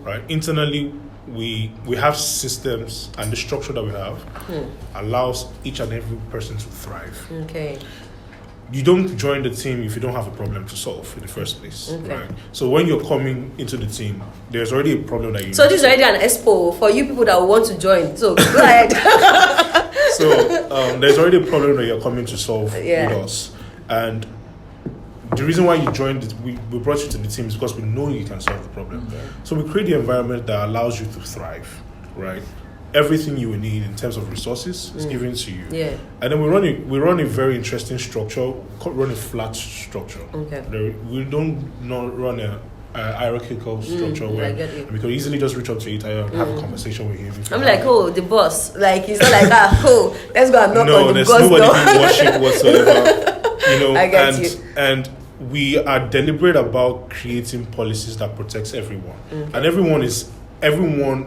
right? Internally, we have systems, and the structure that we have allows each and every person to thrive. Okay. You don't join the team if you don't have a problem to solve in the first place, right? So when you're coming into the team, there's already a problem that you. So this is already an expo for you people that want to join. So go ahead. So there's already a problem that you're coming to solve with us, and the reason why you joined it, we brought you to the team is because we know you can solve the problem. So we create the environment that allows you to thrive, right? Everything you will need in terms of resources is given to you. Yeah. And then we run a very interesting structure, run a flat structure. Okay. We don't not run a hierarchical structure where we could easily just reach out to Itayo and have a conversation with him. I'm like, the boss. Like, it's not like, let's go and knock on the boss. No, there's nobody being worship whatsoever. I get you. And we are deliberate about creating policies that protects everyone. And everyone is in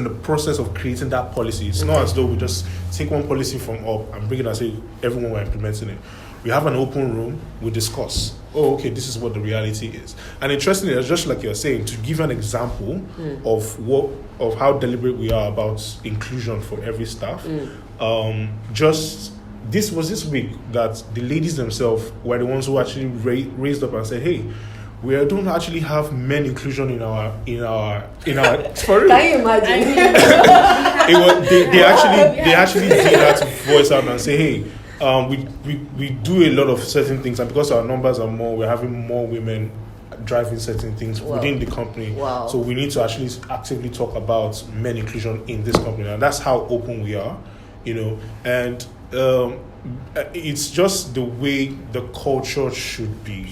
the process of creating that policy. It's not as though we just take one policy from up and bring it and say everyone we're implementing it. We have an open room, we discuss. Oh, okay, this is what the reality is. And interestingly, it's just like you're saying, to give an example of how deliberate we are about inclusion for every staff. This was this week that the ladies themselves were the ones who actually raised up and said, hey, we don't actually have men inclusion in our sorry. Can you imagine? They actually did that to voice out and say, hey, we do a lot of certain things, and because our numbers are more, we're having more women driving certain things within the company. Wow. So we need to actually actively talk about men inclusion in this company, and that's how open we are, and it's just the way the culture should be,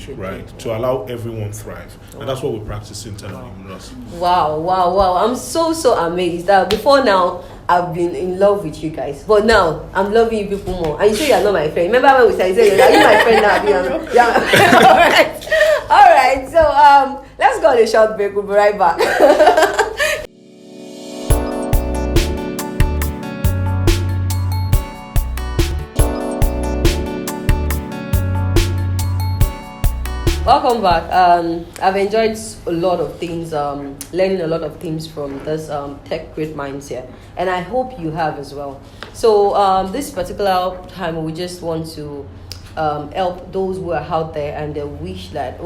to allow everyone thrive. And that's what we practice internally with us. Wow. I'm so amazed that before now I've been in love with you guys, but now I'm loving you people more. And you say you're not my friend. Remember when we said, are you my friend now? Yeah. All right. So let's go on a short break. We'll be right back. Welcome back. I've enjoyed a lot of things, learning a lot of things from this tech great minds here, and I hope you have as well. So this particular time, we just want to help those who are out there and they wish that,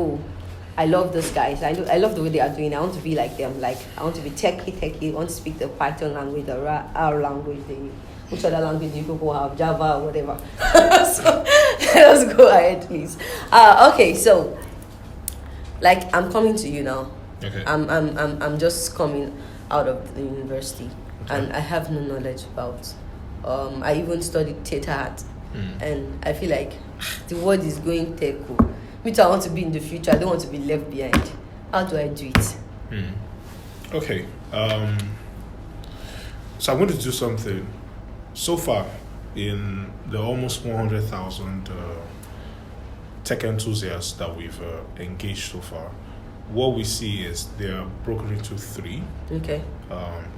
I love those guys. I love the way they are doing. I want to be like them. Like I want to be techie. I want to speak the Python language, the R language. Which other language you people have? Java or whatever. So let's go ahead, please. Okay, so. Like I'm coming to you now. Okay. I'm just coming out of the university, and I have no knowledge about. I even studied theater art, and I feel like the world is going tech. Me too. I want to be in the future. I don't want to be left behind. How do I do it? Okay. So I'm going to do something. So far, in the almost 100,000. Tech enthusiasts that we've engaged so far, what we see is they're broken into three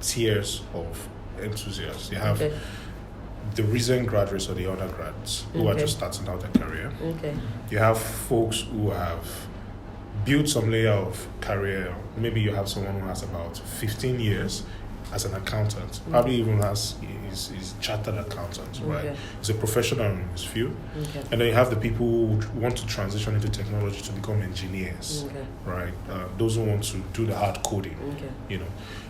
tiers of enthusiasts. You have the recent graduates or the undergrads who are just starting out their career. You have folks who have built some layer of career. Maybe you have someone who has about 15 years as an accountant, probably even has is chartered accountant, right? He's a professional in his field. And then you have the people who want to transition into technology to become engineers, right? Those who want to do the hard coding. You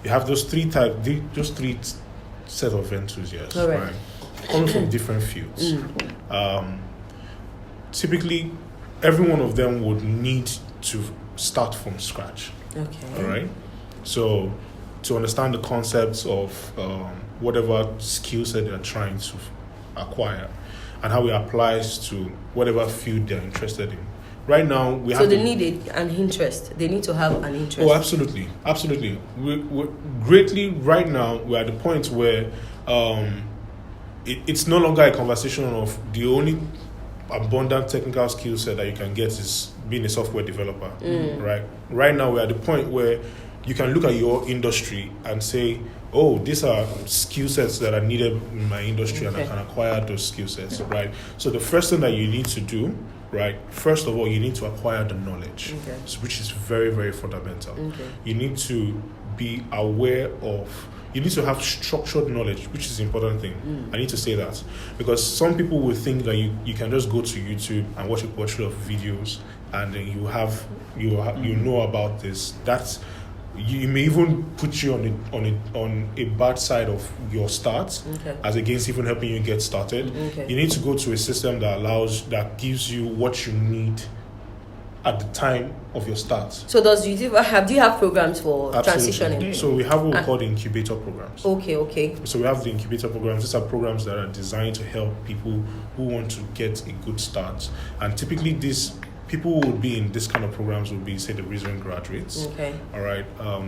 have those three set of enthusiasts, right? Coming from different fields. Typically, every one of them would need to start from scratch. All right. So to understand the concepts of whatever skill set they're trying to acquire and how it applies to whatever field they're interested in. Right now, we have... So they need an interest. They need to have an interest. Oh, absolutely. Absolutely. We're greatly, right now, we're at the point where it's no longer a conversation of the only abundant technical skill set that you can get is being a software developer, right? Right now, we're at the point where you can look at your industry and say, these are skill sets that are needed in my industry and I can acquire those skill sets, right? So the first thing that you need to do, right, first of all, you need to acquire the knowledge, which is very, very fundamental. You need to be aware of, you need to have structured knowledge, which is an important thing. I need to say that because some people will think that you can just go to YouTube and watch a portrait of videos and then you know about this. That's you may even put you on a bad side of your start, as against even helping you get started. You need to go to a system that gives you what you need at the time of your start. So do you have programs for transitioning? So we have what we call the Incubator Programs. Okay. So we have the Incubator Programs. These are programs that are designed to help people who want to get a good start. And typically these people who would be in this kind of programs would be, say, the recent graduates. All right.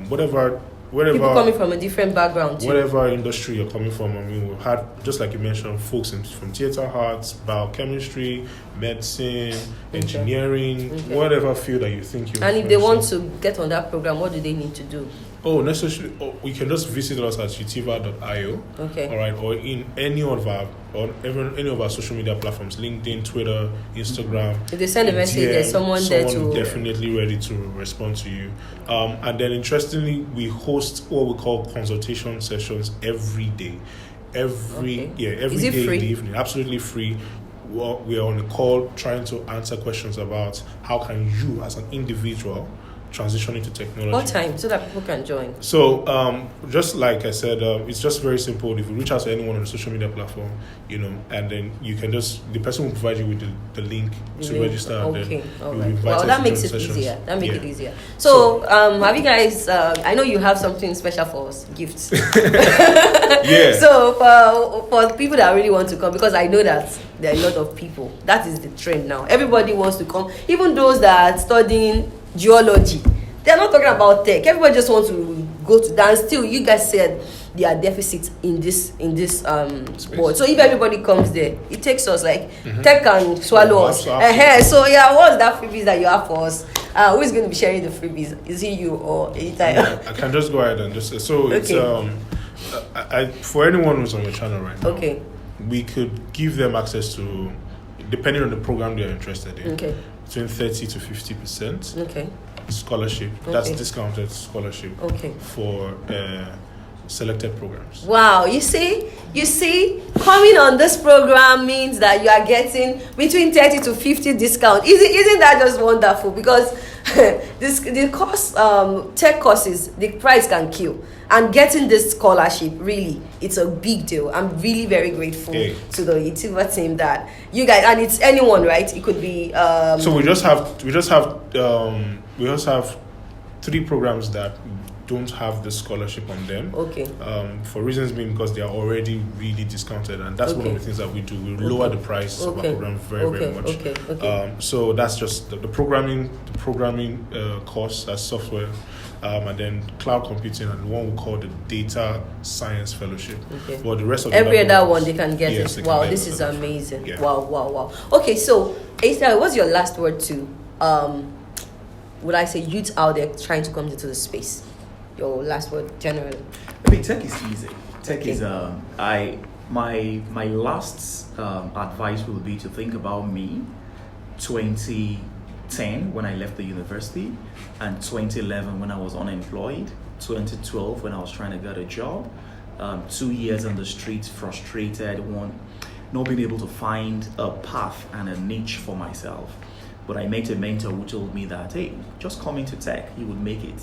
Whatever people coming from a different background too. Whatever industry you're coming from. I mean, we've had, just like you mentioned, folks from theater arts, biochemistry, medicine, engineering, whatever field that you think you. And if they want to get on that program, what do they need to do? You can just visit us at utiva.io. All right, or in any of our social media platforms, LinkedIn, Twitter, Instagram. If they send a message, there's someone there to definitely ready to respond to you. And then interestingly, we host what we call consultation sessions every day. Every day free? In the evening. Absolutely free. We are on a call trying to answer questions about how can you as an individual transitioning to technology. What time so that people can join? So, just like I said, it's just very simple. If you reach out to anyone on the social media platform, and then you can the person will provide you with the link to register. Okay, and all then right. you'll be Well, invited that to makes join it sessions. easier. It easier. So, have you guys? I know you have something special for us, gifts. Yeah. So for people that really want to come, because I know that there are a lot of people. That is the trend now. Everybody wants to come, even those that are studying geology. They're not talking about tech. Everybody just wants to go to that. And still, you guys said there are deficits in this board. So if everybody comes there, it takes us like tech can swallow us. So yeah, what's that freebies that you have for us? Who is going to be sharing the freebies? Is it you or Itaya? I can just go ahead and just so it's for anyone who's on your channel right now. Okay. We could give them access to, depending on the program they're interested in. Okay. Between 30 to 50%. Okay. Scholarship. That's discounted scholarship. Okay. For selected programs. Wow, you see, coming on this program means that you are getting between 30 to 50 discount. Isn't that just wonderful? Because the cost, tech courses, the price can kill. And getting this scholarship, really, it's a big deal. I'm really very grateful to the Itiva team that you guys, and it's anyone, right? It could be. So we just have 3 programs that don't have the scholarship on them. Okay. For reasons being because they are already really discounted, and that's one of the things that we do. We lower the price of our program very much. Okay. So that's just the programming course as software. And then cloud computing and one we call the data science fellowship. Okay. Well, the rest of every other one they can get it. Wow, this is amazing. Yeah. Wow. Okay, so Esther, what's your last word to would I say youth out there trying to come into the space? Your last word generally. I mean, tech is easy. Tech is my last advice will be to think about me 2010 when I left the university, and 2011 when I was unemployed, 2012 when I was trying to get a job, 2 years on the streets, frustrated, not being able to find a path and a niche for myself. But I met a mentor who told me that, hey, just come into tech, you would make it,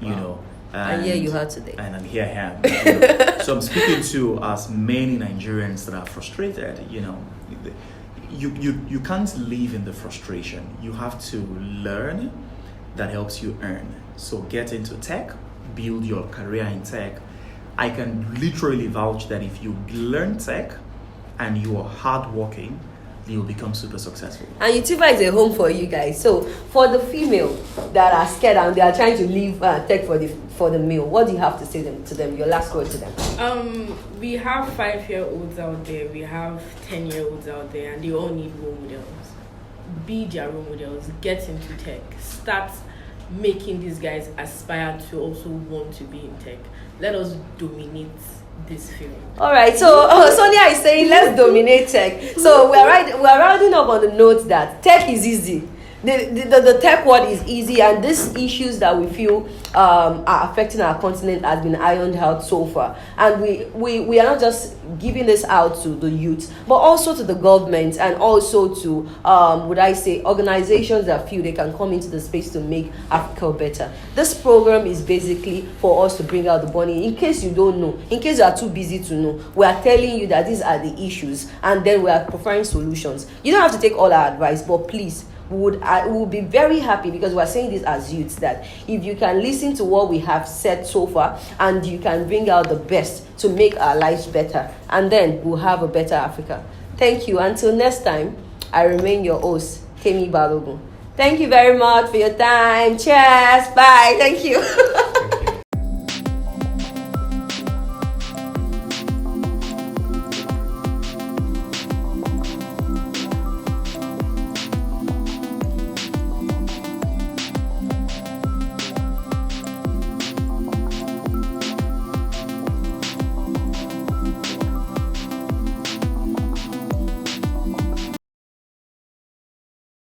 you know. And here you are today. And here I am. So I'm speaking to as many Nigerians that are frustrated, You can't live in the frustration. You have to learn that helps you earn. So get into tech, build your career in tech. I can literally vouch that if you learn tech and you are hardworking, you'll become super successful. And Utiva is a home for you guys. So for the female that are scared and they are trying to leave tech for the male, what do you have to say to them? Your last word to them. We have 5-year-olds out there. We have 10-year-olds out there, and they all need role models. Be their role models. Get into tech. Start making these guys aspire to also want to be in tech. Let us dominate this field. All right, so Sonia is saying let's dominate tech. So we're rounding up on the note that tech is easy. The tech world is easy, and these issues that we feel are affecting our continent has been ironed out so far. And we are not just giving this out to the youth, but also to the government, and also to would I say organizations that feel they can come into the space to make Africa better. This program is basically for us to bring out the bunny. In case you don't know, in case you are too busy to know, we are telling you that these are the issues, and then we are providing solutions. You don't have to take all our advice, but please, we would be very happy, because we are saying this as youths, that if you can listen to what we have said so far and you can bring out the best to make our lives better, and then we'll have a better Africa. Thank you. Until next time, I remain your host, Kemi Balogun. Thank you very much for your time. Cheers. Bye. Thank you.